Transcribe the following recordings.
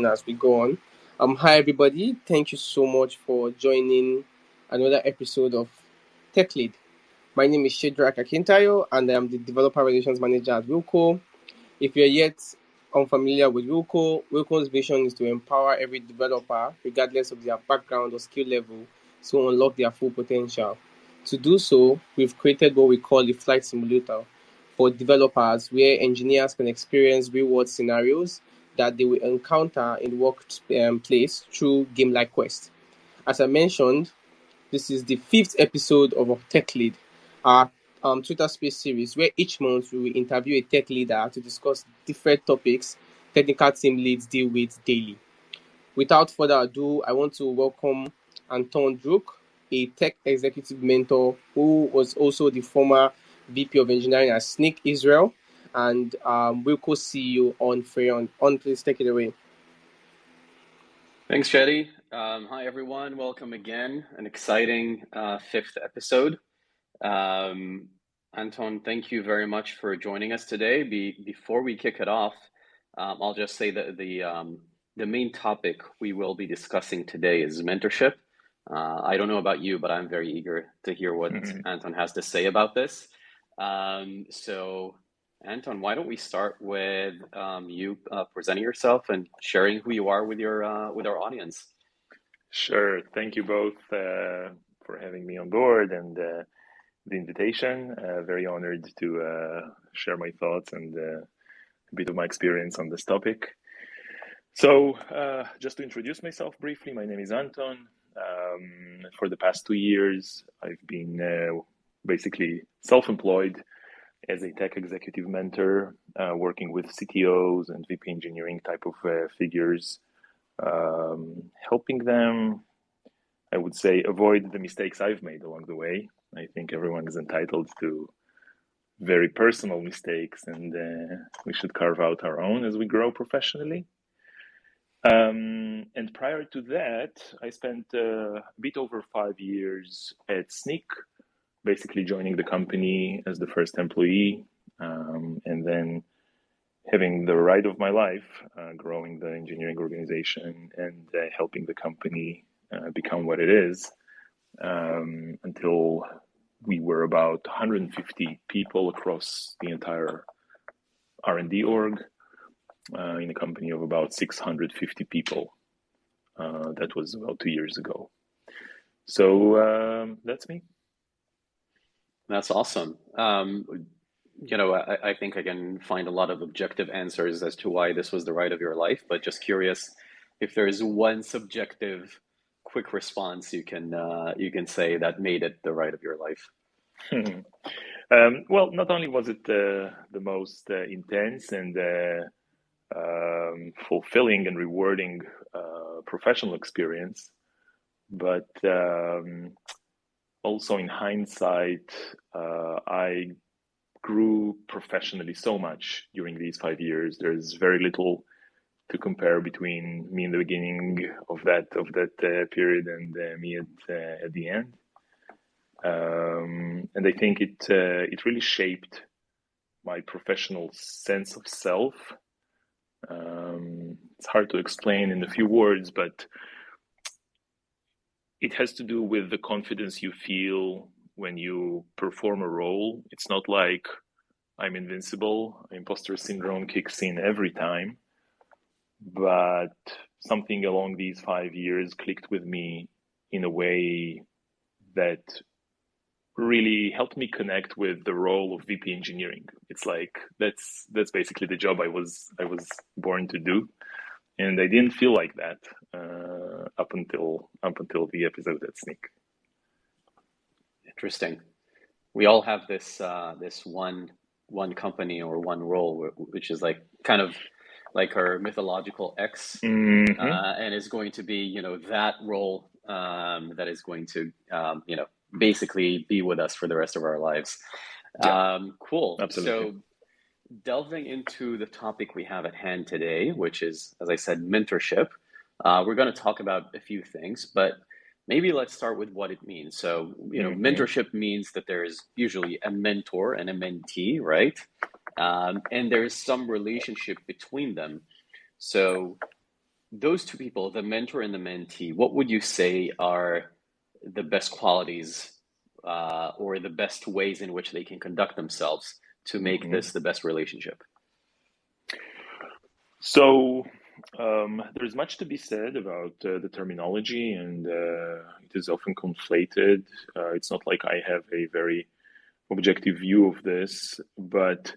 as we go on. Hi everybody. Thank you so much for joining another episode of Tech Lead. My name is Drukh and I am the Developer Relations Manager at Wilco. If you're yet unfamiliar with Wilco's vision is to empower every developer, regardless of their background or skill level, to unlock their full potential. To do so, we've created what we call the flight simulator for developers, where engineers can experience real world scenarios that they will encounter in the workplace through game like quests. As I mentioned, this is the fifth episode of our Tech Lead, our Twitter Space series, where each month we will interview a tech leader to discuss different topics technical team leads deal with daily. Without further ado, I want to welcome Anton Drukh, a tech executive mentor who was also the former VP of Engineering at Sneak Israel and Wilco CEO on Freon. On, please take it away. Thanks, Shetty. Hi, everyone. Welcome again. An exciting fifth episode. Anton, thank you very much for joining us today. Before we kick it off, I'll just say that the main topic we will be discussing today is mentorship. I don't know about you, but I'm very eager to hear what Anton has to say about this. So, Anton, why don't we start with you presenting yourself and sharing who you are with our audience? Sure. Thank you both for having me on board and the invitation. Very honored to share my thoughts and a bit of my experience on this topic. So, just to introduce myself briefly, my name is Anton. For the past 2 years, I've been basically self-employed as a tech executive mentor, working with CTOs and VP engineering type of figures, helping them, I would say, avoid the mistakes I've made along the way. I think everyone is entitled to very personal mistakes, and we should carve out our own as we grow professionally. And prior to that, I spent a bit over 5 years at Sneak, basically joining the company as the first employee, and then having the ride of my life, growing the engineering organization and helping the company become what it is, until we were about 150 people across the entire R&D org, in a company of about 650 people. That was about 2 years ago. So that's me. That's awesome. I think I can find a lot of objective answers as to why this was the ride of your life, but just curious if there is one subjective quick response you can say that made it the ride of your life. Well, not only was it the most intense and fulfilling and rewarding professional experience, but also in hindsight, I grew professionally so much during these 5 years. There's very little to compare between me in the beginning of that period and me at the end. And I think it really shaped my professional sense of self. It's hard to explain in a few words, but it has to do with the confidence you feel when you perform a role. It's not like I'm invincible. Imposter syndrome kicks in every time. But something along these 5 years clicked with me in a way that really helped me connect with the role of VP engineering. It's like that's basically the job I was born to do, and I didn't feel like that up until the episode at Sneak. Interesting. We all have this one company or one role, which is like kind of like our mythological X, and is going to be that role that is going to basically be with us for the rest of our lives. Yeah, cool. absolutely. So delving into the topic we have at hand today, which is, as I said, mentorship, we're going to talk about a few things, but maybe let's start with what it means. So, mentorship means that there's usually a mentor and a mentee, right? And there's some relationship between them. So those two people, the mentor and the mentee, what would you say are the best qualities or the best ways in which they can conduct themselves to make Mhm. this the best relationship? So there's much to be said about the terminology, and it is often conflated. It's not like I have a very objective view of this, but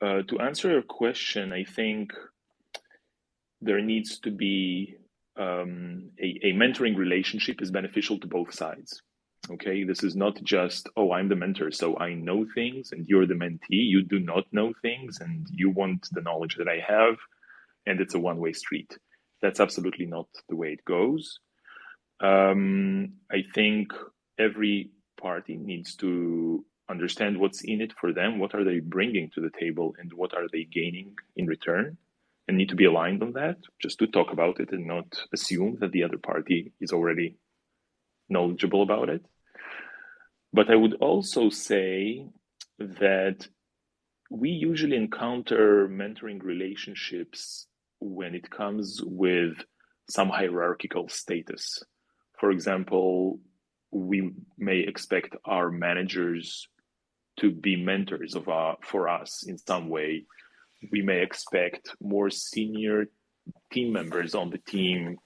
to answer your question, I think there needs to be a mentoring relationship is beneficial to both sides. Okay, this is not just, oh, I'm the mentor, so I know things, and you're the mentee. You do not know things, and you want the knowledge that I have, and it's a one-way street. That's absolutely not the way it goes. I think every party needs to understand what's in it for them, what are they bringing to the table, and what are they gaining in return, and need to be aligned on that, just to talk about it and not assume that the other party is already knowledgeable about it. But I would also say that we usually encounter mentoring relationships when it comes with some hierarchical status. For example, we may expect our managers to be mentors for us in some way. We may expect more senior team members on the team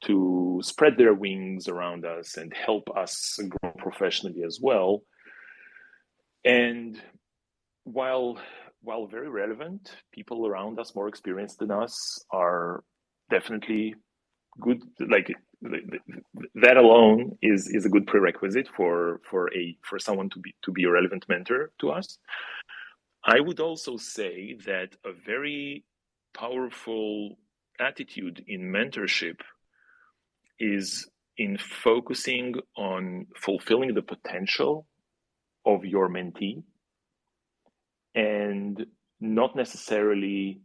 to spread their wings around us and help us grow professionally as well. And while very relevant, people around us more experienced than us are definitely good. Like that alone is a good prerequisite for someone to be a relevant mentor to us. I would also say that a very powerful attitude in mentorship is in focusing on fulfilling the potential of your mentee and not necessarily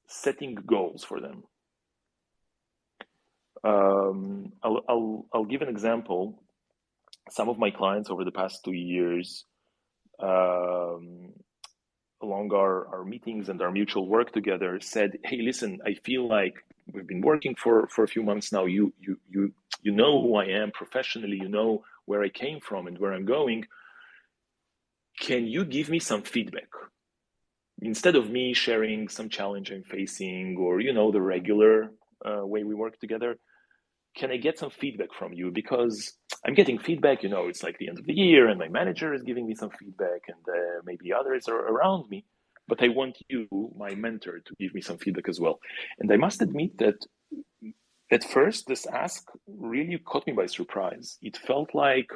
setting goals for them. I'll give an example. Some of my clients over the past 2 years, along our meetings and our mutual work together, said, "Hey, listen, I feel like we've been working for a few months now. You know who I am professionally. You know where I came from and where I'm going. Can you give me some feedback? Instead of me sharing some challenge I'm facing or, the regular way we work together, can I get some feedback from you? Because I'm getting feedback, it's like the end of the year and my manager is giving me some feedback and maybe others are around me, but I want you, my mentor, to give me some feedback as well." And I must admit that at first this ask really caught me by surprise. It felt like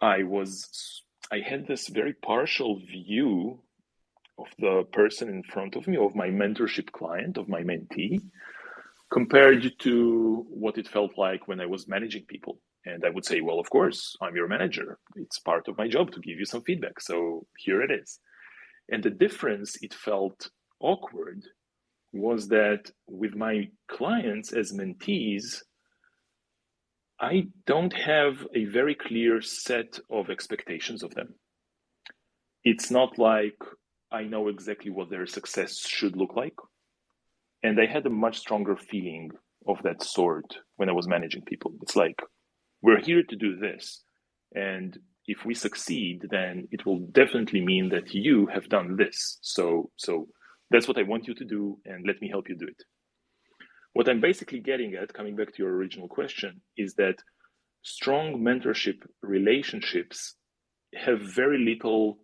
I had this very partial view of the person in front of me, of my mentorship client, of my mentee, compared to what it felt like when I was managing people. And I would say, well, of course, I'm your manager. It's part of my job to give you some feedback. So here it is. And the difference, it felt awkward, was that with my clients as mentees, I don't have a very clear set of expectations of them. It's not like I know exactly what their success should look like. And I had a much stronger feeling of that sort when I was managing people. It's like, we're here to do this. And if we succeed, then it will definitely mean that you have done this. So that's what I want you to do, and let me help you do it. What I'm basically getting at, coming back to your original question, is that strong mentorship relationships have very little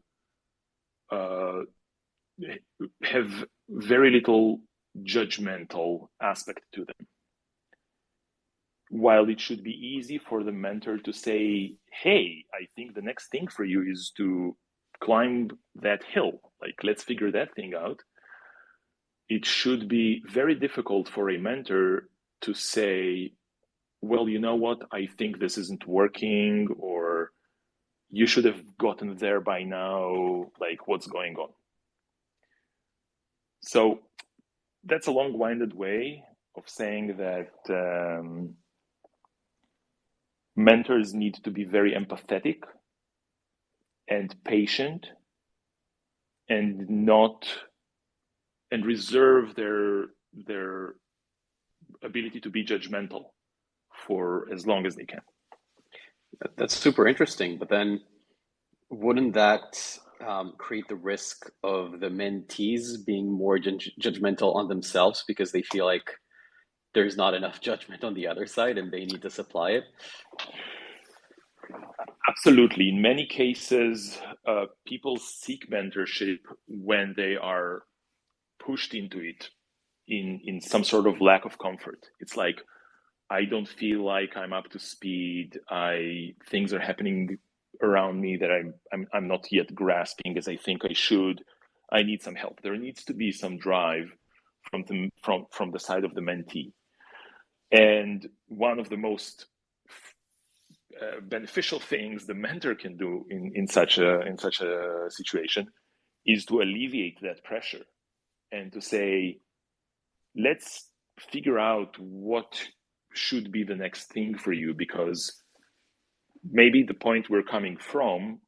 judgmental aspect to them. While it should be easy for the mentor to say, "Hey, I think the next thing for you is to climb that hill. Like, let's figure that thing out." It should be very difficult for a mentor to say, "Well, you know what? I think this isn't working," or "You should have gotten there by now. Like, what's going on?" So that's a long-winded way of saying that mentors need to be very empathetic and patient and reserve their their ability to be judgmental for as long as they can. That's super interesting. But then wouldn't that create the risk of the mentees being more judgmental on themselves because they feel like there's not enough judgment on the other side and they need to supply it? Absolutely. In many cases, people seek mentorship when they are pushed into it in some sort of lack of comfort. It's like, I don't feel like I'm up to speed. Things are happening around me that I'm not yet grasping as I think I should. I need some help. There needs to be some drive from the side of the mentee. And one of the most beneficial things the mentor can do in such a situation is to alleviate that pressure and to say, let's figure out what should be the next thing for you, because maybe the point we're coming from,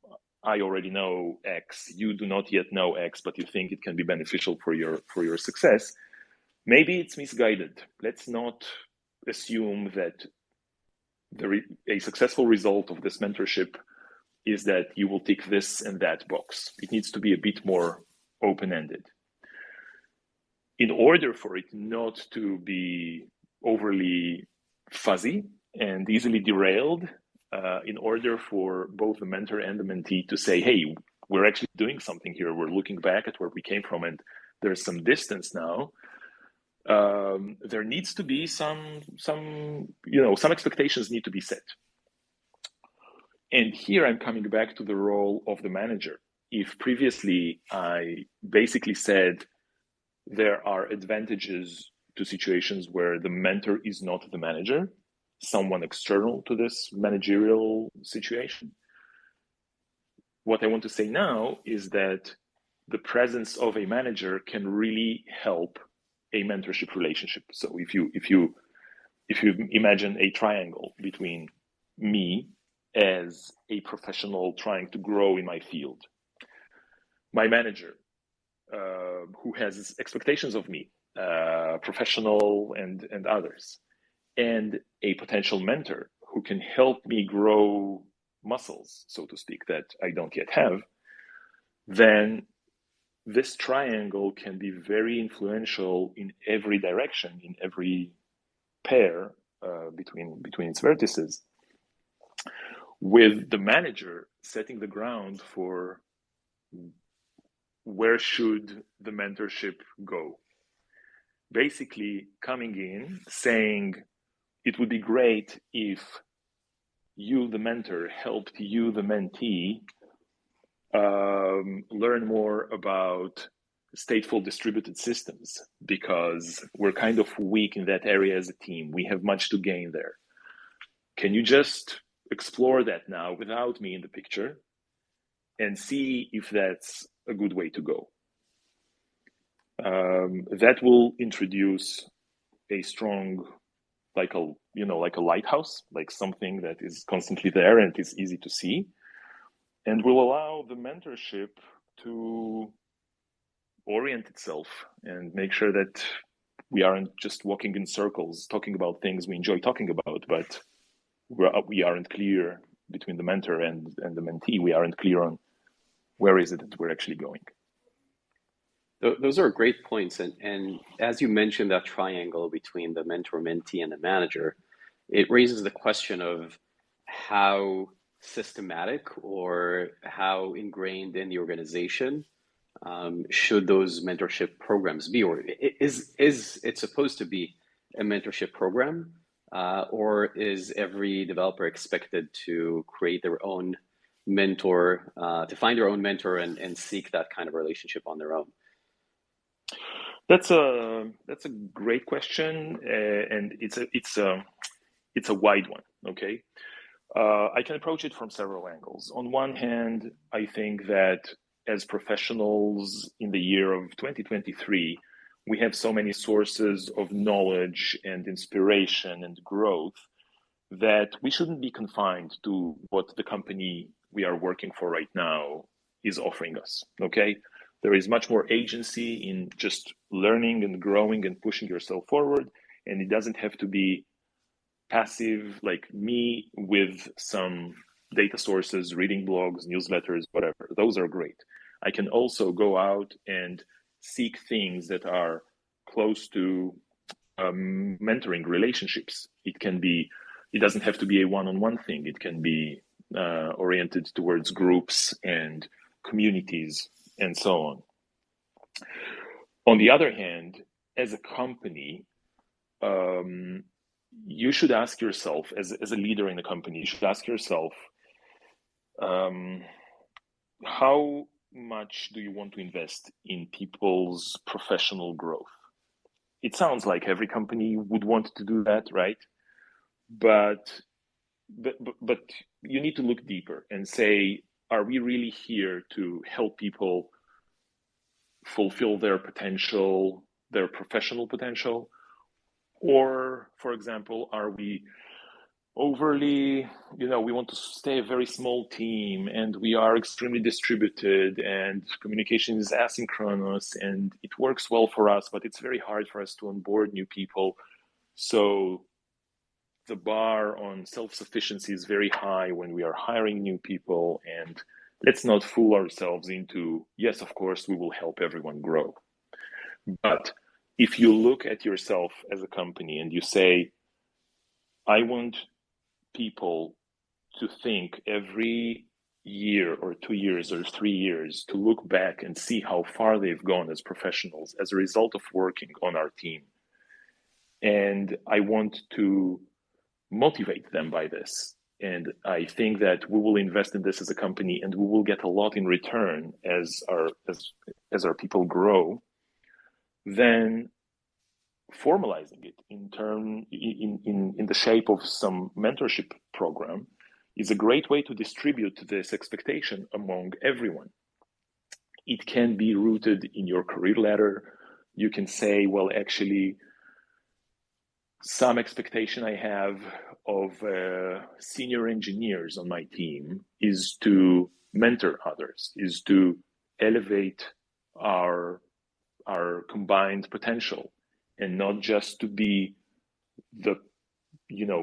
I already know X, you do not yet know X, but you think it can be beneficial for your success. Maybe it's misguided. Let's not assume that a successful result of this mentorship is that you will tick this and that box. It needs to be a bit more open-ended. In order for it not to be overly fuzzy and easily derailed, in order for both the mentor and the mentee to say, hey, we're actually doing something here. We're looking back at where we came from and there's some distance now. There needs to be some expectations need to be set. And here I'm coming back to the role of the manager. If previously I basically said there are advantages to situations where the mentor is not the manager, someone external to this managerial situation, what I want to say now is that the presence of a manager can really help a mentorship relationship. So if you imagine a triangle between me as a professional trying to grow in my field, my manager who has expectations of me, professional and others, and a potential mentor who can help me grow muscles, so to speak, that I don't yet have, then this triangle can be very influential in every direction, in every pair between its vertices, with the manager setting the ground for where should the mentorship go. Basically coming in saying, it would be great if you, the mentor, helped you, the mentee, learn more about stateful distributed systems, because we're kind of weak in that area as a team. We have much to gain there. Can you just explore that now without me in the picture and see if that's a good way to go? That will introduce a strong, like a lighthouse, like something that is constantly there and is easy to see, and will allow the mentorship to orient itself and make sure that we aren't just walking in circles talking about things we enjoy talking about, but we aren't clear between the mentor and the mentee. We aren't clear on where is it that we're actually going. Those are great points. And as you mentioned, that triangle between the mentor, mentee, and the manager, it raises the question of how systematic or how ingrained in the organization should those mentorship programs be? Or is it supposed to be a mentorship program? Or is every developer expected to create their own mentor, to find their own mentor and seek that kind of relationship on their own? That's a great question, and it's a wide one. Okay, I can approach it from several angles. On one hand, I think that as professionals in the year of 2023, we have so many sources of knowledge and inspiration and growth that we shouldn't be confined to what the company we are working for right now is offering us. Okay, There is much more agency in just learning and growing and pushing yourself forward. And it doesn't have to be passive, like me with some data sources, reading blogs, newsletters, whatever. Those are great. I can also go out and seek things that are close to mentoring relationships. It doesn't have to be a one-on-one thing. It can be oriented towards groups and communities and so on. On the other hand, as a company, you should ask yourself, as a leader in a company, you should ask yourself, how much do you want to invest in people's professional growth? It sounds like every company would want to do that, right? But you need to look deeper and say, are we really here to help people fulfill their potential, their professional potential? Or, for example, are we overly, we want to stay a very small team and we are extremely distributed and communication is asynchronous and it works well for us, but it's very hard for us to onboard new people. So the bar on self-sufficiency is very high when we are hiring new people, and let's not fool ourselves into, yes, of course, we will help everyone grow. But if you look at yourself as a company and you say, I want people to think every year or 2 years or 3 years to look back and see how far they've gone as professionals as a result of working on our team. And I want to motivate them by this. And I think that we will invest in this as a company and we will get a lot in return as our people grow. Then formalizing it in the shape of some mentorship program is a great way to distribute this expectation among everyone. It can be rooted in your career ladder. You can say, well, actually, some expectation I have of senior engineers on my team is to mentor others, is to elevate our combined potential, and not just to be the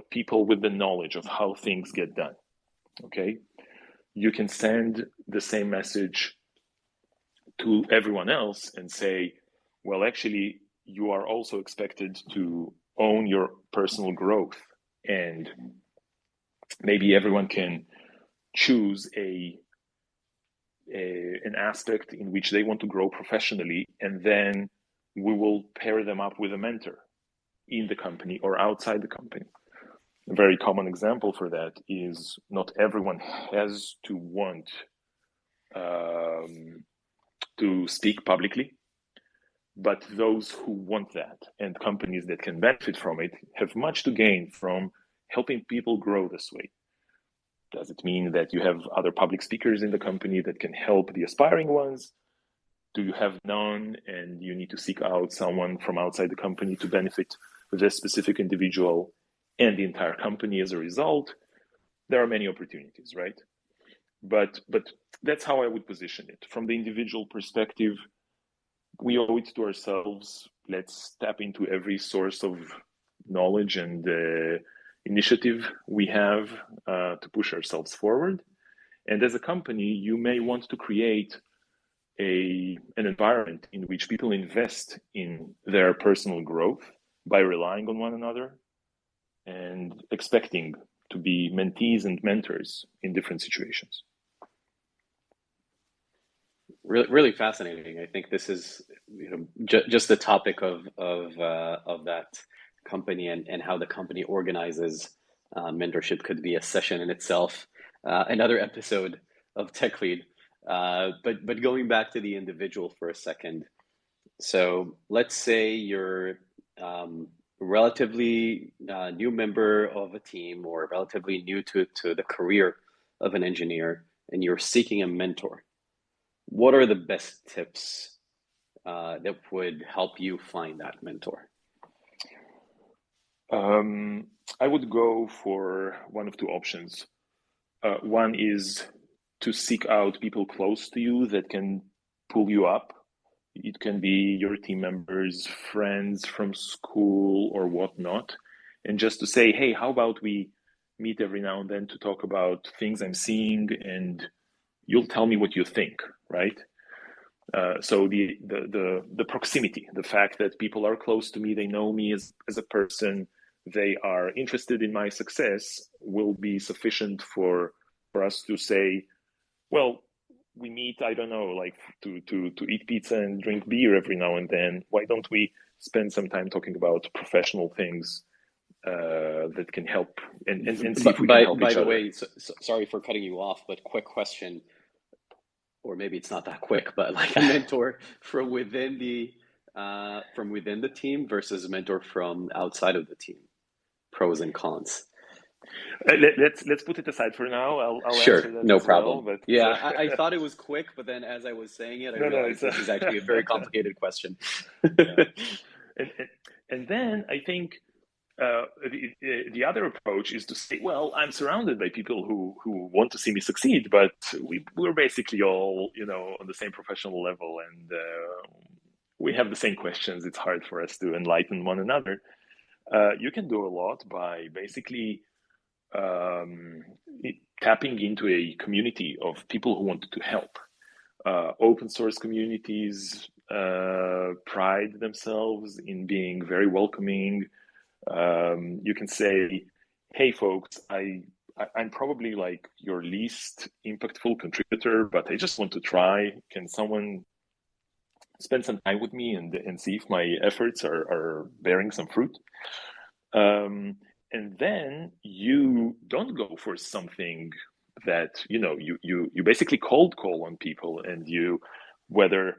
people with the knowledge of how things get done. Okay, you can send the same message to everyone else and say, well, actually, you are also expected to own your personal growth, and maybe everyone can choose an aspect in which they want to grow professionally, and then we will pair them up with a mentor in the company or outside the company. A very common example for that is not everyone has to want to speak publicly, but those who want that and companies that can benefit from it have much to gain from helping people grow this way. Does it mean that you have other public speakers in the company that can help the aspiring ones? Do you have none and you need to seek out someone from outside the company to benefit this specific individual and the entire company as a result? There are many opportunities, right? But that's how I would position it. From the individual perspective, we owe it to ourselves. Let's tap into every source of knowledge and initiative we have to push ourselves forward. And as a company, you may want to create an environment in which people invest in their personal growth by relying on one another and expecting to be mentees and mentors in different situations. Really, really fascinating. I think this is just the topic of that company and how the company organizes mentorship could be a session in itself, another episode of Tech Lead. But going back to the individual for a second. So let's say you're relatively new member of a team or relatively new to the career of an engineer, and you're seeking a mentor. What are the best tips that would help you find that mentor? I would go for one of two options. One is to seek out people close to you that can pull you up. It can be your team members, friends from school or whatnot. And just to say, hey, how about we meet every now and then to talk about things I'm seeing, and you'll tell me what you think, right? So the proximity, the fact that people are close to me, they know me as a person, they are interested in my success, will be sufficient for us to say, well, we meet, I don't know, like to eat pizza and drink beer every now and then. Why don't we spend some time talking about professional things that can help, and see if we can help By each the other. way, sorry for cutting you off, but quick question, or maybe it's not that quick, but like a mentor from within the team versus a mentor from outside of the team, pros and cons. Let's put it aside for now. I'll Sure, answer that no as well. problem. But Yeah, I thought it was quick, but then as I was saying it, I no, realized it's this is actually a very complicated question. yeah. And then I think the other approach is to say, well, I'm surrounded by people who want to see me succeed, but we're basically all, on the same professional level, and we have the same questions. It's hard for us to enlighten one another. You can do a lot by basically tapping into a community of people who want to help. Open source communities pride themselves in being very welcoming. You can say, hey folks, I'm probably like your least impactful contributor, but I just want to try. Can someone spend some time with me and see if my efforts are bearing some fruit? And then you don't go for something that, you basically cold call on people, and you, whether,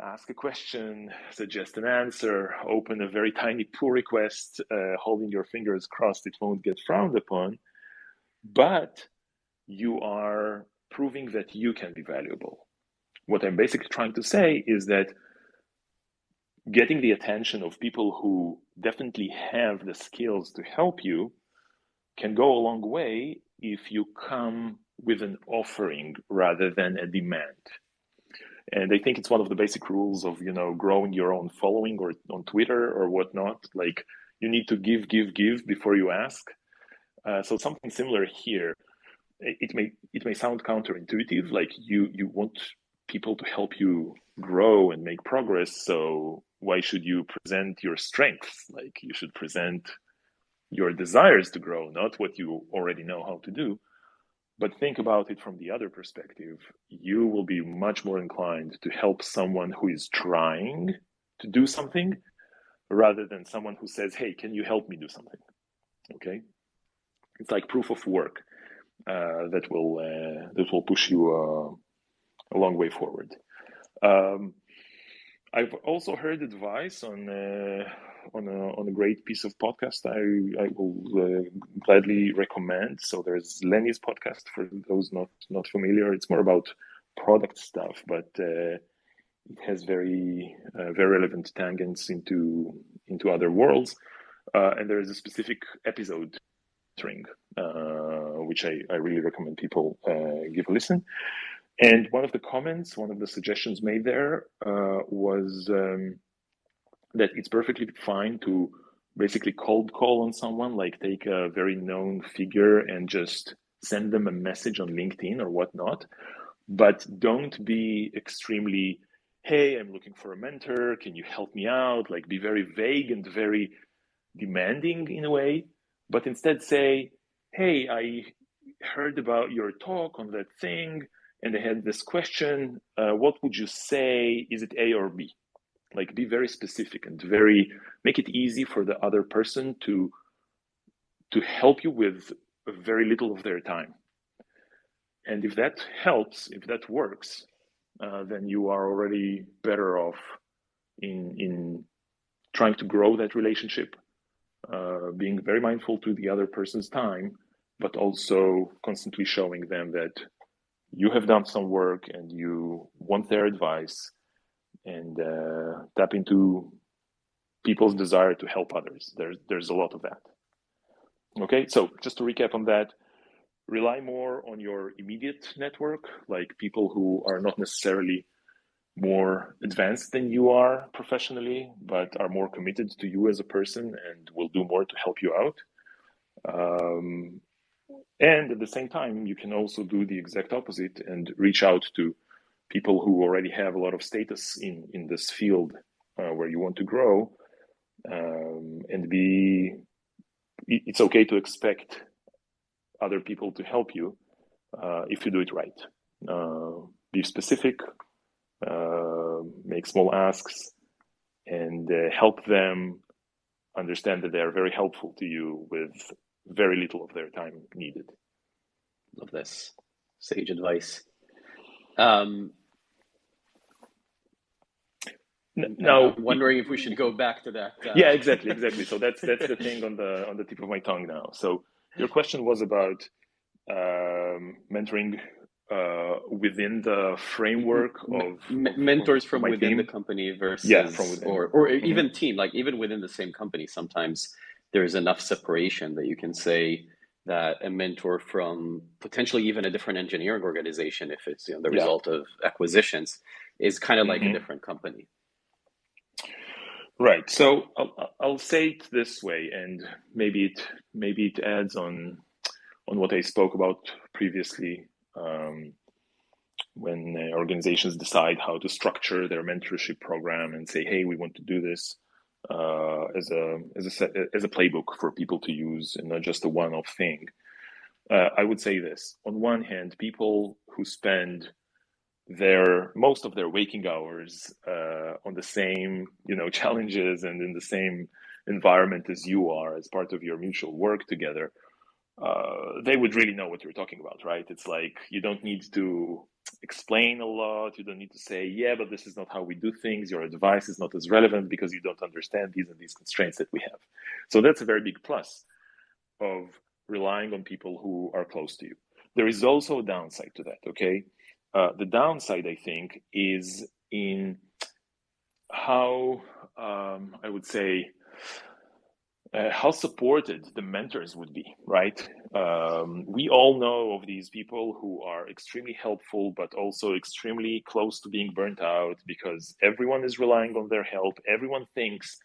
ask a question, suggest an answer, open a very tiny pull request, holding your fingers crossed it won't get frowned upon, but you are proving that you can be valuable. What I'm basically trying to say is that getting the attention of people who definitely have the skills to help you can go a long way if you come with an offering rather than a demand. And I think it's one of the basic rules of, growing your own following or on Twitter or whatnot. Like, you need to give before you ask. So something similar here. It may sound counterintuitive, like you want people to help you grow and make progress. So why should you present your strengths? Like, you should present your desires to grow, not what you already know how to do. But think about it from the other perspective. You will be much more inclined to help someone who is trying to do something rather than someone who says, hey, can you help me do something? Okay? It's like proof of work that will push you a long way forward. I've also heard advice on a great piece of podcast I will gladly recommend. So there's Lenny's podcast, for those not familiar. It's more about product stuff, but it has very relevant tangents into other worlds. And there is a specific episode which I really recommend people give a listen. And one of the suggestions made there was that it's perfectly fine to basically cold call on someone, like take a very known figure and just send them a message on LinkedIn or whatnot. But don't be extremely, hey, I'm looking for a mentor. Can you help me out? Like, be very vague and very demanding in a way. But instead say, hey, I heard about your talk on that thing, and I had this question. What would you say? Is it A or B? Like, be very specific and make it easy for the other person to help you with very little of their time. And if that helps, if that works, then you are already better off in trying to grow that relationship, being very mindful to the other person's time, but also constantly showing them that you have done some work and you want their advice, and tap into people's desire to help others. There's a lot of that. Okay, so just to recap on that, rely more on your immediate network, like people who are not necessarily more advanced than you are professionally, but are more committed to you as a person and will do more to help you out. And at the same time, you can also do the exact opposite and reach out to people who already have a lot of status in this field where you want to grow, and it's okay to expect other people to help you if you do it right. Be specific, make small asks, and help them understand that they are very helpful to you with very little of their time needed. Love this. Sage advice. Now, I'm wondering if we should go back to that. Yeah, exactly. So that's the thing on the tip of my tongue now. So your question was about mentoring within the framework of mentors from my within team. the company versus from within. or even team, like even within the same company, sometimes there's enough separation that you can say that a mentor from potentially even a different engineering organization, if it's the result of acquisitions, is kind of like a different company. Right. So I'll say it this way, and maybe it adds on what I spoke about previously, when organizations decide how to structure their mentorship program and say, "Hey, we want to do this as a playbook for people to use and not just a one-off thing." I would say this: on one hand, people who spend most of their waking hours on the same challenges and in the same environment as you are as part of your mutual work together, they would really know what you're talking about, right? It's like you don't need to explain a lot. You don't need to say, yeah, but this is not how we do things. Your advice is not as relevant because you don't understand these and these constraints that we have. So that's a very big plus of relying on people who are close to you. There is also a downside to that, okay? The downside, I think, is in how, I would say, how supported the mentors would be, right? We all know of these people who are extremely helpful, but also extremely close to being burnt out because everyone is relying on their help. Everyone thinks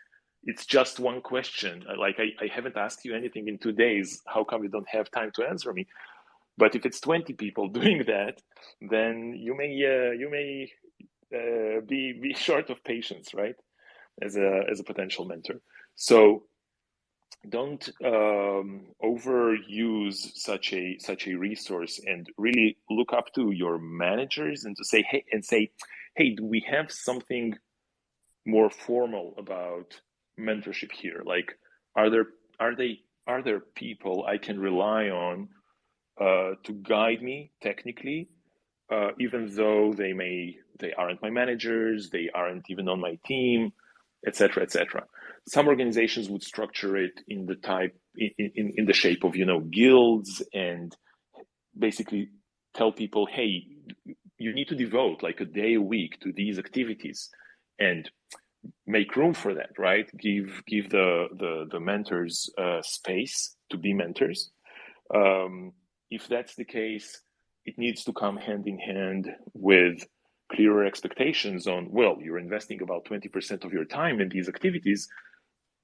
it's just one question. Like, I haven't asked you anything in 2 days. How come you don't have time to answer me? But if it's 20 people doing that, then you may be short of patience, right? As a potential mentor. So don't overuse such a resource, and really look up to your managers and to say, hey, do we have something more formal about mentorship here? Like, are there people I can rely on to guide me technically, even though they aren't my managers, they aren't even on my team, etc., etc. Some organizations would structure it in the shape of guilds, and basically tell people, hey, you need to devote like a day a week to these activities, and make room for that, right? Give the mentors space to be mentors. If that's the case, it needs to come hand in hand with clearer expectations on, well, you're investing about 20% of your time in these activities.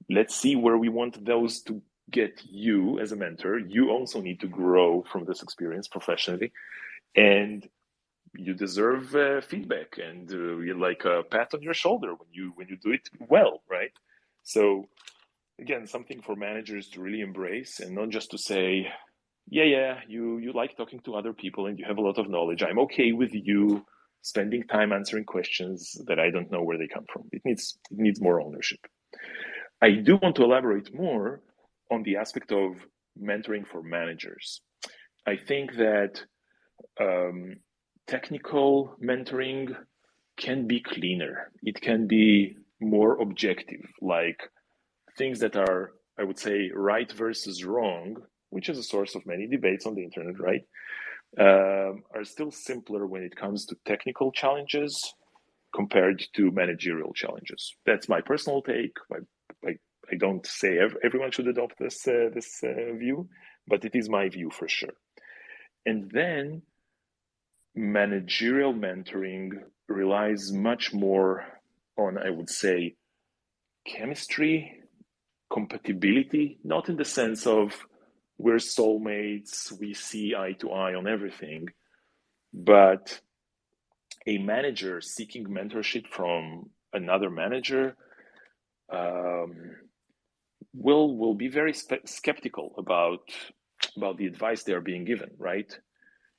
Let's see where we want those to get you as a mentor. You also need to grow from this experience professionally, and you deserve feedback and like a pat on your shoulder when you do it well, right? So again, something for managers to really embrace, and not just to say, yeah, you like talking to other people and you have a lot of knowledge. I'm okay with you spending time answering questions that I don't know where they come from. It needs more ownership. I do want to elaborate more on the aspect of mentoring for managers. I think that technical mentoring can be cleaner. It can be more objective, like things that are, I would say, right versus wrong, which is a source of many debates on the internet, right? Are still simpler when it comes to technical challenges compared to managerial challenges. That's my personal take. I don't say everyone should adopt this view, but it is my view for sure. And then managerial mentoring relies much more on, I would say, chemistry, compatibility, not in the sense of we're soulmates, we see eye to eye on everything, but a manager seeking mentorship from another manager will be very skeptical about the advice they are being given, right?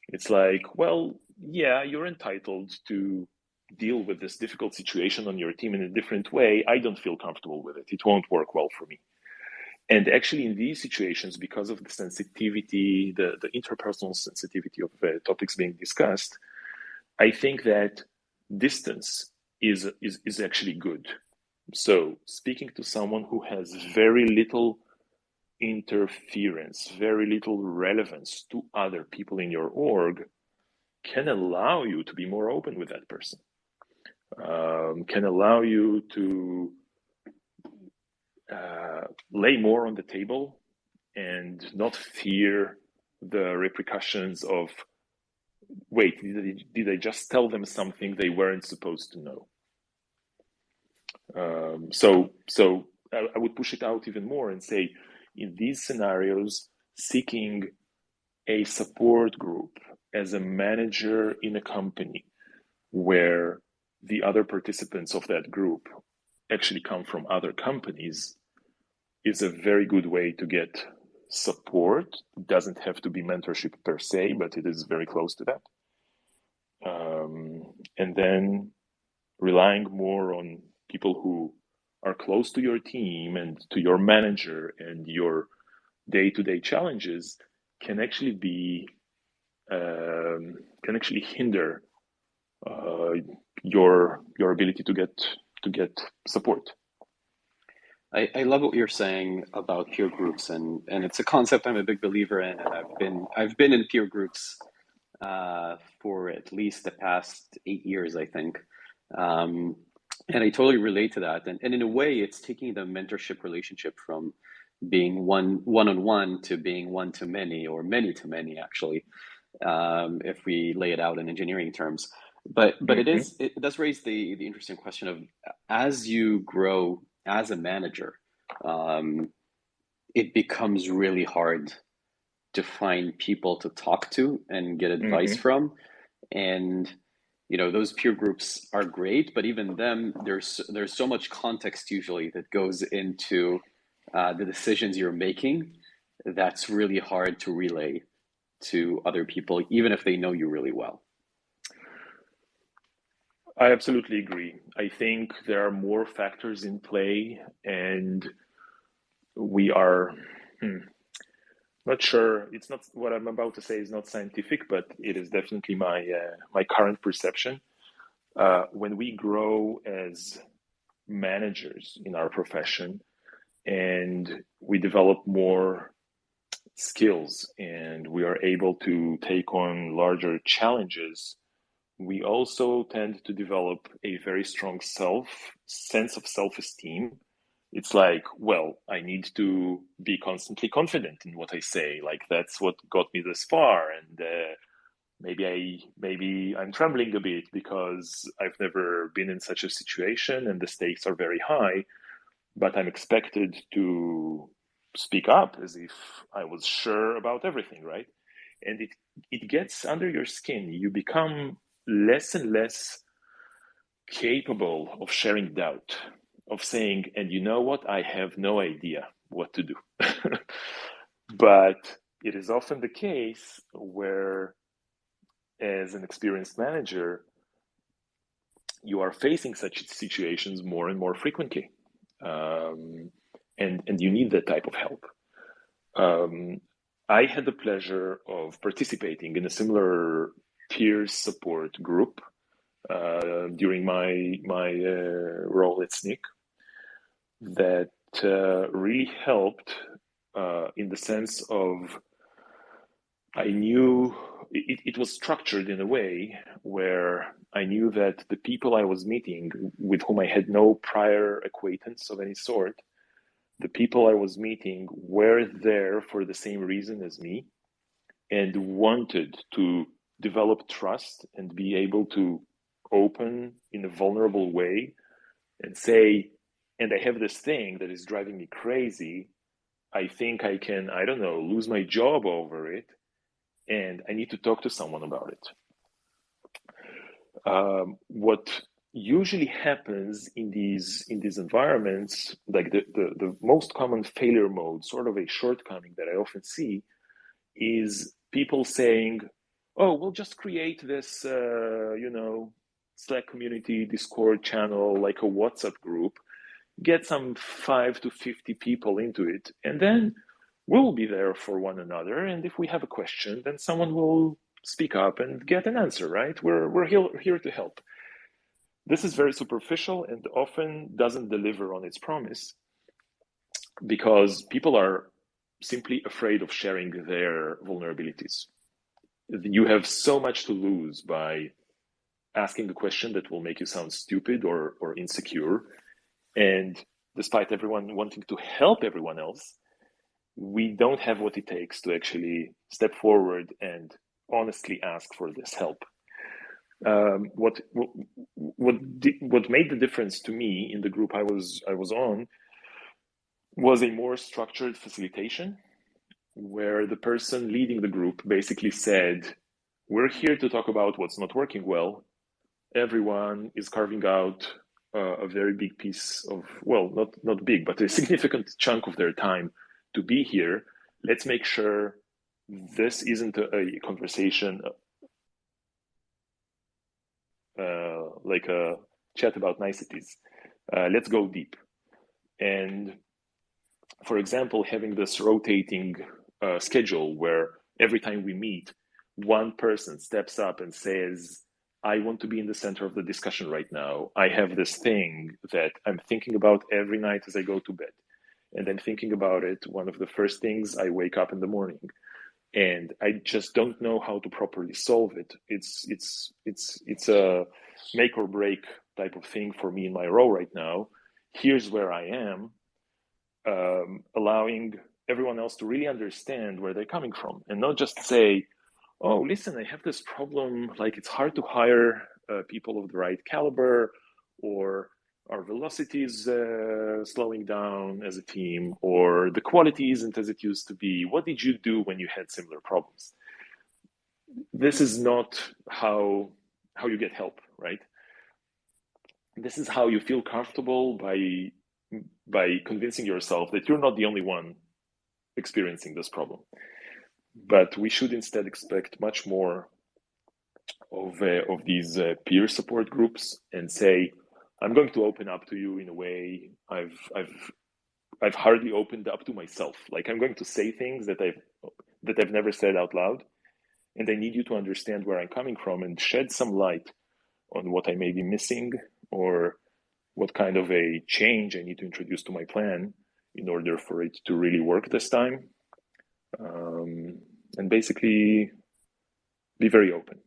It's like, well, yeah, you're entitled to deal with this difficult situation on your team in a different way. I don't feel comfortable with it. It won't work well for me. And actually, in these situations, because of the sensitivity, the interpersonal sensitivity of topics being discussed, I think that distance is actually good. So speaking to someone who has very little interference, very little relevance to other people in your org can allow you to be more open with that person, can allow you to lay more on the table and not fear the repercussions of, wait, did I just tell them something they weren't supposed to know? So I would push it out even more and say, in these scenarios, seeking a support group as a manager in a company where the other participants of that group actually come from other companies is a very good way to get support. It doesn't have to be mentorship per se, but it is very close to that. And then relying more on people who are close to your team and to your manager and your day-to-day challenges can actually be can actually hinder your ability to get support. I love what you're saying about peer groups, and it's a concept I'm a big believer in, and I've been in peer groups for at least the past 8 years, I think. And I totally relate to that. And in a way, it's taking the mentorship relationship from being one-on-one to being one to many, or many to many, actually, if we lay it out in engineering terms. But it does raise the interesting question of, as you grow as a manager, it becomes really hard to find people to talk to and get advice from. And those peer groups are great, but even them, there's so much context usually that goes into the decisions you're making that's really hard to relay to other people, even if they know you really well. I absolutely agree. I think there are more factors in play, and we are not sure. It's not, what I'm about to say is not scientific, but it is definitely my current perception. When we grow as managers in our profession and we develop more skills and we are able to take on larger challenges, we also tend to develop a very strong sense of self-esteem. It's like, well, I need to be constantly confident in what I say. Like, that's what got me this far. And maybe I'm trembling a bit because I've never been in such a situation and the stakes are very high, but I'm expected to speak up as if I was sure about everything, right? And it gets under your skin. You become less and less capable of sharing doubt, of saying, and you know what, I have no idea what to do. But it is often the case where, as an experienced manager, you are facing such situations more and more frequently. And you need that type of help. I had the pleasure of participating in a similar peer support group during my role at SNCC that really helped in the sense of, I knew it was structured in a way where I knew that the people I was meeting, with whom I had no prior acquaintance of any sort, the people I was meeting were there for the same reason as me and wanted to develop trust and be able to open in a vulnerable way and say, and I have this thing that is driving me crazy. I think I can, I don't know, lose my job over it, and I need to talk to someone about it. What usually happens in these environments, like the most common failure mode, sort of a shortcoming that I often see, is people saying, "Oh, we'll just create this, Slack community, Discord channel, like a WhatsApp group, get some 5 to 50 people into it, and then we'll be there for one another. And if we have a question, then someone will speak up and get an answer, right? We're here to help." This is very superficial and often doesn't deliver on its promise because people are simply afraid of sharing their vulnerabilities. You have so much to lose by asking a question that will make you sound stupid or insecure. And despite everyone wanting to help everyone else, we don't have what it takes to actually step forward and honestly ask for this help. What made the difference to me in the group I was on was a more structured facilitation, where the person leading the group basically said, "We're here to talk about what's not working well. Everyone is carving out a very big piece of, well, not big, but a significant chunk of their time to be here. Let's make sure this isn't a conversation like a chat about niceties. Let's go deep." And for example, having this rotating schedule where every time we meet, one person steps up and says, "I want to be in the center of the discussion right now. I have this thing that I'm thinking about every night as I go to bed. And I'm thinking about it one of the first things I wake up in the morning. And I just don't know how to properly solve it. It's a make or break type of thing for me in my role right now. Here's where I am." Allowing everyone else to really understand where they're coming from and not just say, "Oh, listen, I have this problem, like it's hard to hire people of the right caliber, or our velocity is slowing down as a team, or the quality isn't as it used to be. What did you do when you had similar problems?" This is not how you get help, right? This is how you feel comfortable by convincing yourself that you're not the only one experiencing this problem. But we should instead expect much more of these peer support groups and say, "I'm going to open up to you in a way I've hardly opened up to myself. Like, I'm going to say things that I've never said out loud, and I need you to understand where I'm coming from and shed some light on what I may be missing or what kind of a change I need to introduce to my plan in order for it to really work this time." And basically be very open.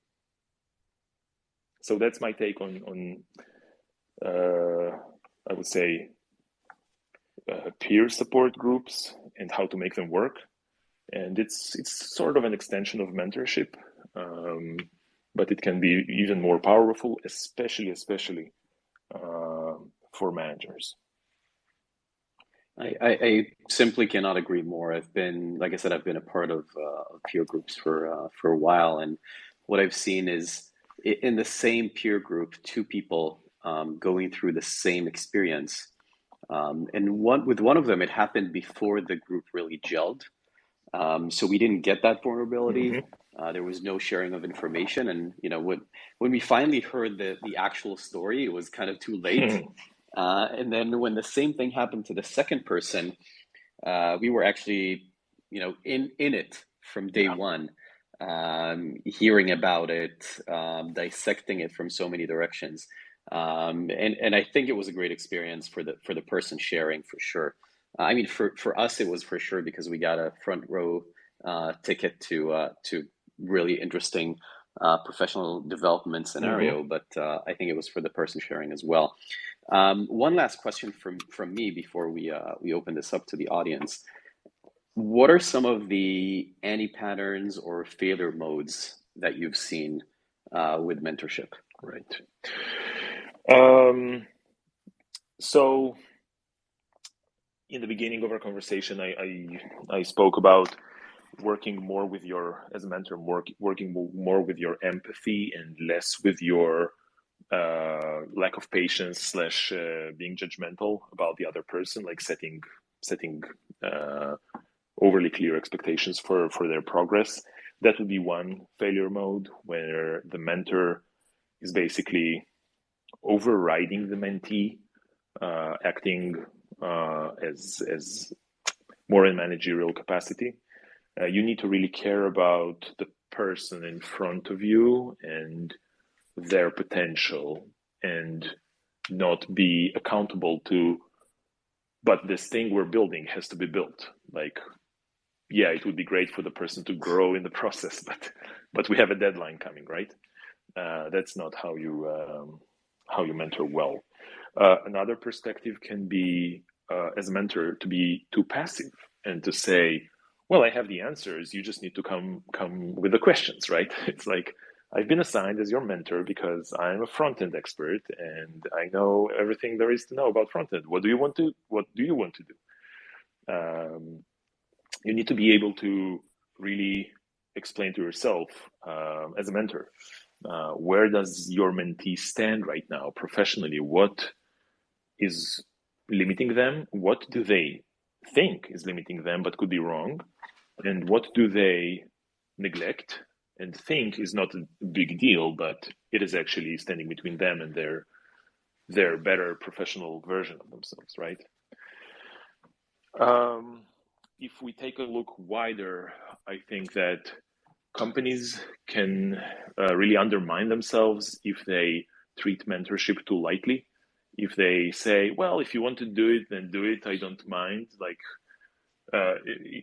So that's my take on I would say, peer support groups and how to make them work. And it's sort of an extension of mentorship, but it can be even more powerful, especially for managers. I simply cannot agree more. Like I said, I've been a part of peer groups for a while, and what I've seen is in the same peer group, two people going through the same experience, and with one of them, it happened before the group really gelled, so we didn't get that vulnerability. Mm-hmm. There was no sharing of information, and when we finally heard the actual story, it was kind of too late. And then when the same thing happened to the second person, we were actually, in it from day one, hearing about it, dissecting it from so many directions. And I think it was a great experience for the person sharing, for sure. I mean, for us, it was for sure because we got a front row ticket to really interesting professional development scenario. Mm-hmm. But I think it was for the person sharing as well. One last question from me before we open this up to the audience. What are some of the anti-patterns or failure modes that you've seen with mentorship? Right. So in the beginning of our conversation, I spoke about working more with your, as a mentor, working more with your empathy and less with your lack of patience slash being judgmental about the other person, like setting overly clear expectations for their progress. That would be one failure mode, where the mentor is basically overriding the mentee, acting as more in managerial capacity. You need to really care about the person in front of you and their potential, and not be accountable to, but this thing we're building has to be built. Like, yeah, it would be great for the person to grow in the process, but we have a deadline coming, right? That's not how you mentor well. Another perspective can be, as a mentor, to be too passive and to say, well, I have the answers, you just need to come with the questions, right? It's like, I've been assigned as your mentor because I'm a front-end expert and I know everything there is to know about front-end. What do you want to do? You need to be able to really explain to yourself, as a mentor, where does your mentee stand right now professionally? What is limiting them? What do they think is limiting them but could be wrong? And what do they neglect and think is not a big deal, but it is actually standing between them and their better professional version of themselves, right? If we take a look wider, I think that companies can really undermine themselves if they treat mentorship too lightly. If they say, well, if you want to do it, then do it, I don't mind. Like,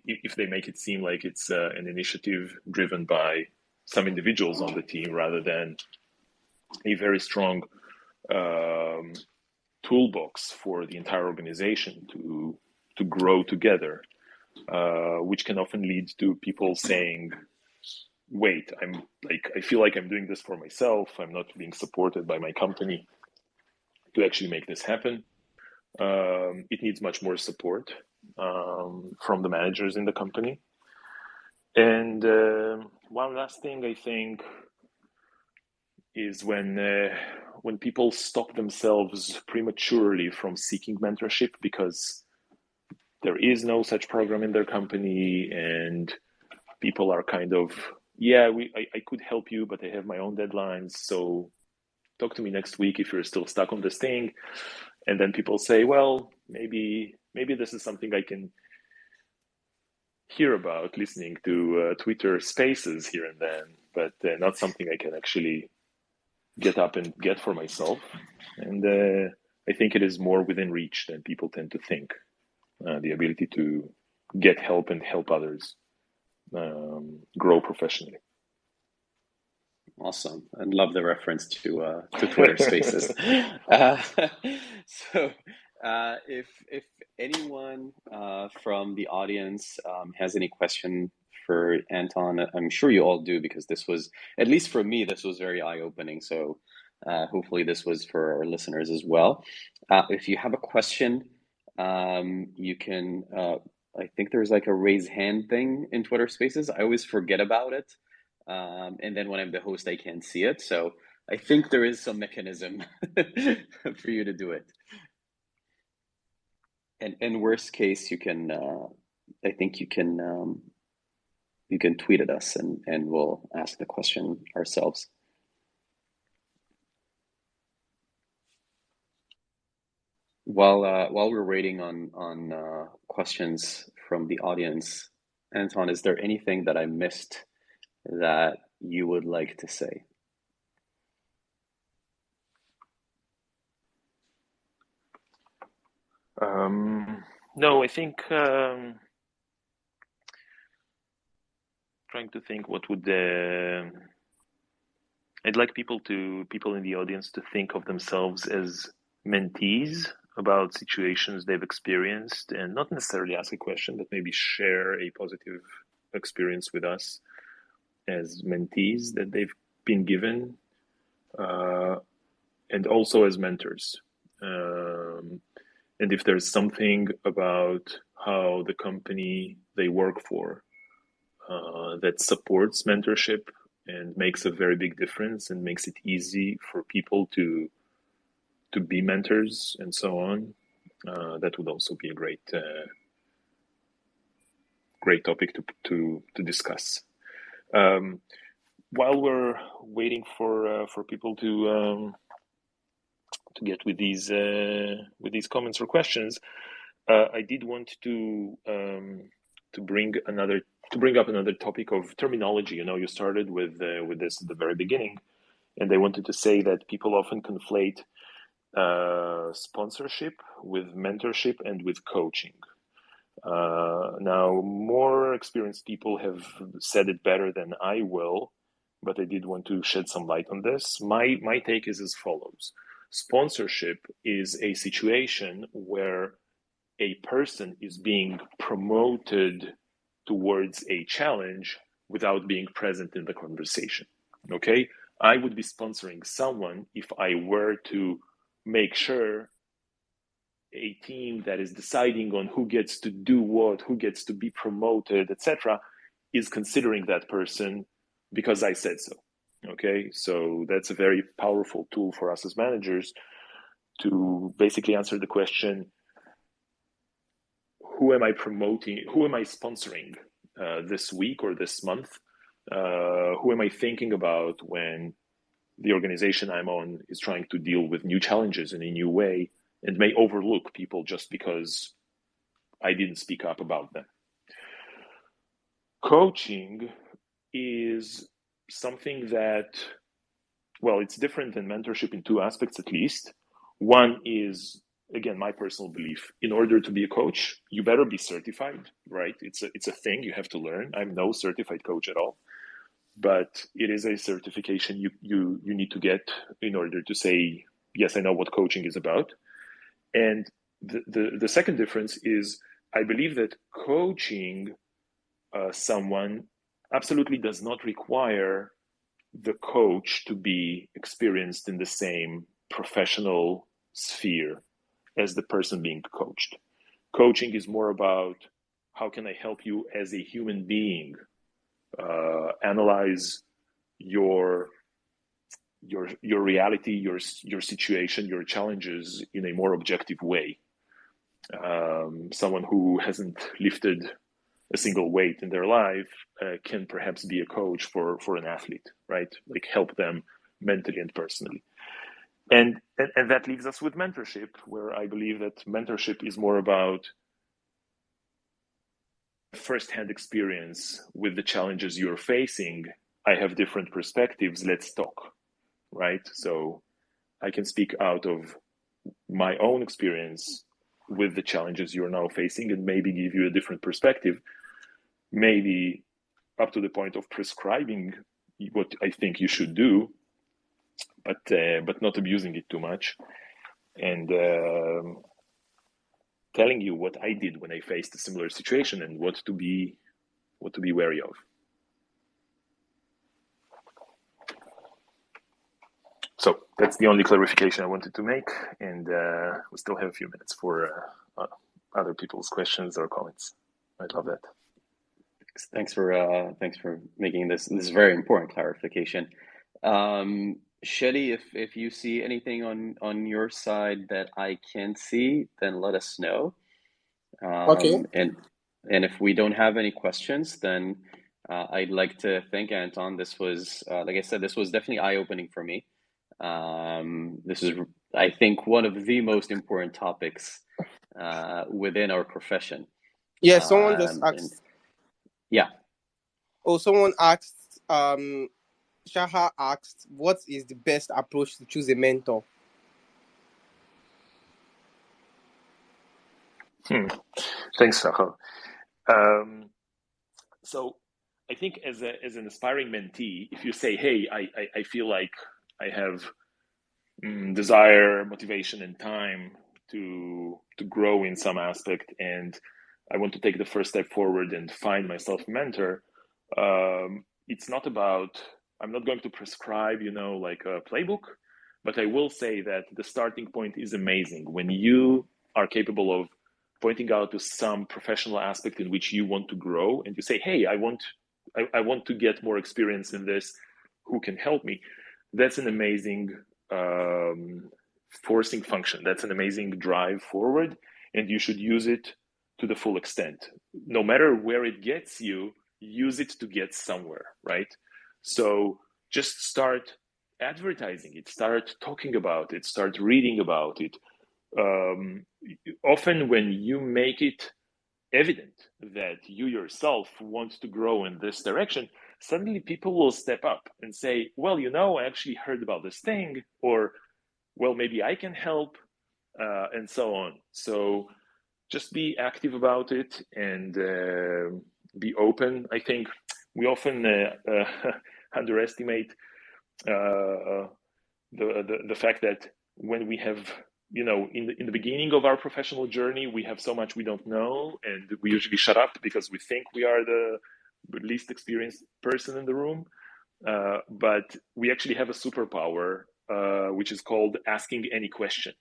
if they make it seem like it's an initiative driven by some individuals on the team rather than a very strong toolbox for the entire organization to grow together, which can often lead to people saying, wait, I feel like I'm doing this for myself, I'm not being supported by my company to actually make this happen. It needs much more support from the managers in the company. And one last thing I think is when people stop themselves prematurely from seeking mentorship because there is no such program in their company, and people are kind of, yeah, I could help you, but I have my own deadlines, so talk to me next week if you're still stuck on this thing. And then people say, well, maybe this is something I can hear about listening to Twitter spaces here and then, but not something I can actually get up and get for myself. And I think it is more within reach than people tend to think. The ability to get help and help others grow professionally. Awesome. I love the reference to Twitter Spaces. So, if anyone from the audience has any question for Anton, I'm sure you all do, because this was, at least for me, this was very eye-opening. So hopefully this was for our listeners as well. If you have a question, you can, I think there's like a raise hand thing in Twitter Spaces. I always forget about it. And then when I'm the host, I can't see it. So I think there is some mechanism for you to do it. And in worst case, you can, I think you can tweet at us and we'll ask the question ourselves. While we're waiting on questions from the audience, Anton, is there anything that I missed that you would like to say? No, I think trying to think what would I'd like people in the audience to think of themselves as mentees about situations they've experienced, and not necessarily ask a question, but maybe share a positive experience with us as mentees that they've been given. and also as mentors. And if there's something about how the company they work for that supports mentorship and makes a very big difference and makes it easy for people to be mentors and so on, that would also be a great topic to discuss. While we're waiting for people to get with these comments or questions, I did want to bring up another topic of terminology. You started with this at the very beginning, and I wanted to say that people often conflate sponsorship with mentorship and with coaching. Now, more experienced people have said it better than I will, but I did want to shed some light on this. My take is as follows. Sponsorship is a situation where a person is being promoted towards a challenge without being present in the conversation. Okay? I would be sponsoring someone if I were to make sure a team that is deciding on who gets to do what, who gets to be promoted, etc., is considering that person because I said so. Okay, so that's a very powerful tool for us as managers to basically answer the question, who am I promoting, who am I sponsoring this week or this month? Who am I thinking about when the organization I'm on is trying to deal with new challenges in a new way and may overlook people just because I didn't speak up about them? Coaching is something that, well, it's different than mentorship in two aspects at least. One is, again, my personal belief. In order to be a coach, you better be certified, right? It's a thing you have to learn. I'm no certified coach at all, but it is a certification you need to get in order to say, yes, I know what coaching is about. And the second difference is, I believe that coaching someone absolutely does not require the coach to be experienced in the same professional sphere as the person being coached. Coaching is more about how can I help you as a human being analyze your reality, your situation, your challenges in a more objective way. Someone who hasn't lifted a single weight in their life can perhaps be a coach for an athlete, right? Like help them mentally and personally. And that leaves us with mentorship, where I believe that mentorship is more about first-hand experience with the challenges you're facing. I have different perspectives, let's talk, right? So I can speak out of my own experience with the challenges you're now facing and maybe give you a different perspective, maybe up to the point of prescribing what I think you should do, but not abusing it too much, and telling you what I did when I faced a similar situation and what to be wary of. So that's the only clarification I wanted to make, and we still have a few minutes for other people's questions or comments. I'd love that. Thanks for making this very important clarification. Shetty, if you see anything on your side that I can see, then let us know. Okay. And if we don't have any questions, then I'd like to thank Anton. This was, like I said, this was definitely eye-opening for me. This is, I think, one of the most important topics within our profession. Yeah, someone just asked. Yeah. Oh, someone asked. Shaha asked, "What is the best approach to choose a mentor?" Thanks, Shaha. So I think as an aspiring mentee, if you say, hey, I feel like I have desire, motivation, and time to grow in some aspect, and I want to take the first step forward and find myself a mentor, it's not about I'm not going to prescribe, like a playbook, but I will say that the starting point is amazing. When you are capable of pointing out to some professional aspect in which you want to grow, and you say, hey, I want to get more experience in this, who can help me? That's an amazing forcing function. That's an amazing drive forward, and you should use it to the full extent. No matter where it gets you, use it to get somewhere, right? So just start advertising it, start talking about it, start reading about it. Often when you make it evident that you yourself want to grow in this direction, suddenly people will step up and say, well, I actually heard about this thing, or, well, maybe I can help, and so on. So just be active about it and be open. I think we often underestimate the fact that when we have, in the beginning of our professional journey, we have so much we don't know, and we usually shut up because we think we are the least experienced person in the room. But we actually have a superpower, which is called asking any question,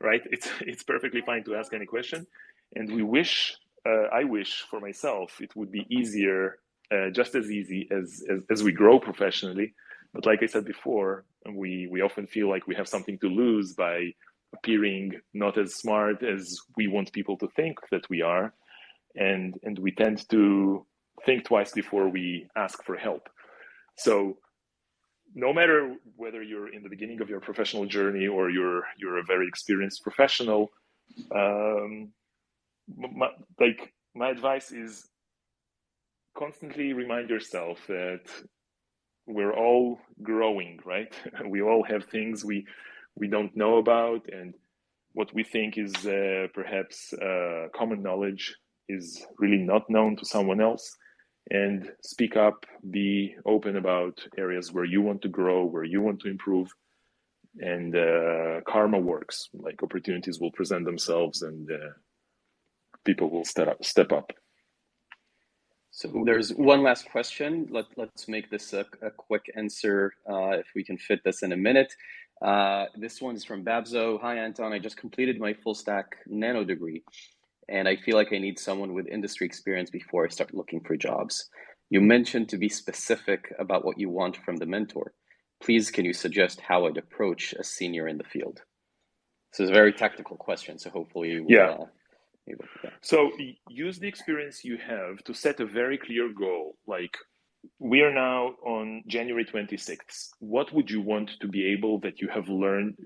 right? It's perfectly fine to ask any question, and I wish for myself it would be easier, just as easy as we grow professionally. But like I said before, we often feel like we have something to lose by appearing not as smart as we want people to think that we are, and we tend to think twice before we ask for help. So no matter whether you're in the beginning of your professional journey or you're a very experienced professional, my advice is constantly remind yourself that we're all growing, right? We all have things we don't know about, and what we think is perhaps common knowledge is really not known to someone else. And speak up, be open about areas where you want to grow, where you want to improve, and karma works. Like, opportunities will present themselves, and people will step up. So there's one last question. Let's make this a quick answer, if we can fit this in a minute. This one's from Babzo. Hi, Anton. I just completed my full stack nano degree, and I feel like I need someone with industry experience before I start looking for jobs. You mentioned to be specific about what you want from the mentor. Please, can you suggest how I'd approach a senior in the field? This is a very technical question, so hopefully you will. So use the experience you have to set a very clear goal. Like, we are now on January 26th. What would you want to be able that you have learned,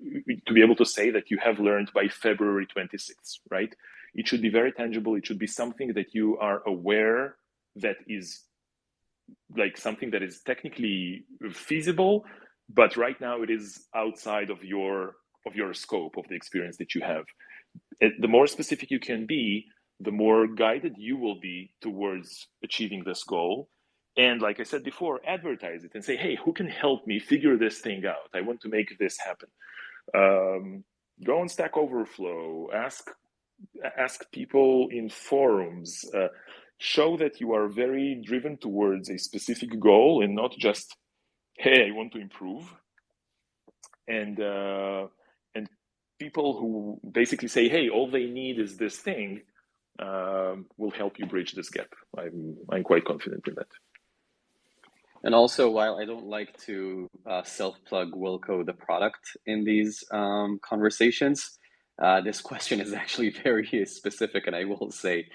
to be able to say that you have learned by February 26th, right? It should be very tangible. It should be something that you are aware that is like something that is technically feasible, but right now it is outside of your scope of the experience that you have. The more specific you can be, the more guided you will be towards achieving this goal. And like I said before, advertise it and say, hey, who can help me figure this thing out? I want to make this happen. Go on Stack Overflow, ask people in forums, show that you are very driven towards a specific goal and not just, hey, I want to improve. And people who basically say, hey, all they need is this thing, will help you bridge this gap. I'm quite confident in that. And also, while I don't like to self-plug Wilco, the product, in these conversations, this question is actually very specific, and I will say,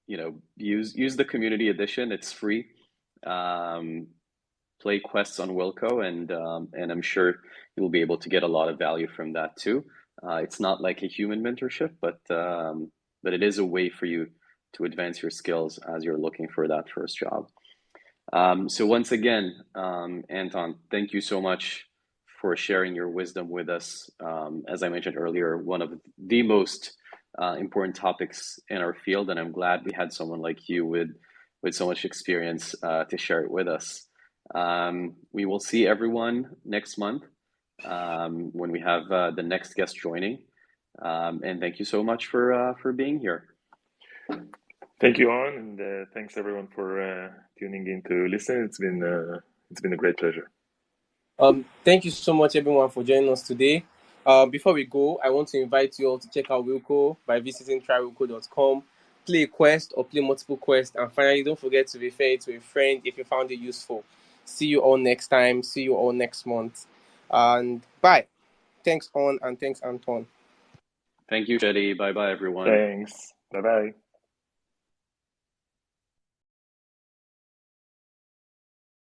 use the community edition. It's free. Play quests on Wilco, and I'm sure you'll be able to get a lot of value from that too. It's not like a human mentorship, but it is a way for you to advance your skills as you're looking for that first job. So once again, Anton, thank you so much for sharing your wisdom with us. As I mentioned earlier, one of the most important topics in our field, and I'm glad we had someone like you with so much experience to share it with us. We will see everyone next month when we have the next guest joining. And thank you so much for being here. Thank you, On, and thanks everyone for tuning in to listen. It's been It's been a great pleasure. Thank you so much, everyone, for joining us today. Before we go, I want to invite you all to check out Wilco by visiting trywilco.com. Play a quest or play multiple quests. And finally, don't forget to refer it to a friend if you found it useful. See you all next time. See you all next month. And bye. Thanks, On, and thanks, Anton. Thank you, Jetty. Bye bye, everyone. Thanks. Bye bye.